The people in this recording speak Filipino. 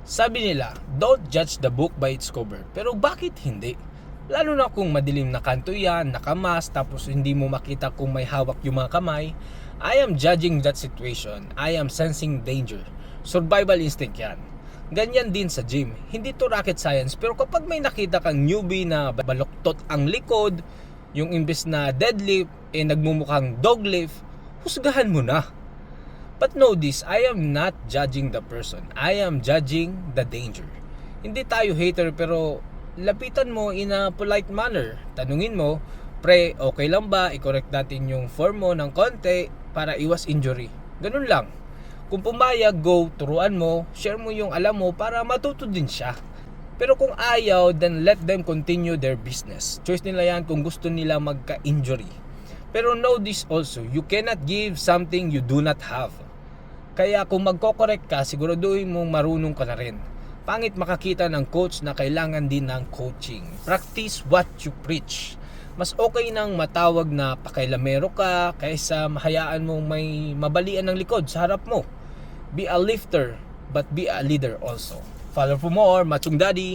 Sabi nila, don't judge the book by its cover. Pero bakit hindi? Lalo na kung madilim na kanto yan, nakamas, tapos hindi mo makita kung may hawak yung mga kamay. I am judging that situation. I am sensing danger. Survival instinct yan. Ganyan din sa gym. Hindi to rocket science, pero kapag may nakita kang newbie na baluktot ang likod, yung imbes na deadlift, nagmumukhang doglift, husgahan mo na. But know this, I am not judging the person. I am judging the danger. Hindi tayo hater, pero lapitan mo in a polite manner. Tanungin mo, pre, okay lang ba? I-correct natin yung form mo ng konti para iwas injury. Ganun lang. Kung pumayag, go, turuan mo, share mo yung alam mo para matuto din siya. Pero kung ayaw, then let them continue their business. Choice nila yan kung gusto nila magka-injury. Pero know this also, you cannot give something you do not have. Kaya kung magko-correct ka, siguraduhin mong marunong ka na rin. Pangit makakita ng coach na kailangan din ng coaching. Practice what you preach. Mas okay nang matawag na pakailamero ka kaysa mahayaan mong may mabalian ng likod sa harap mo. Be a lifter, but be a leader also. Follow for more, Machong Daddy!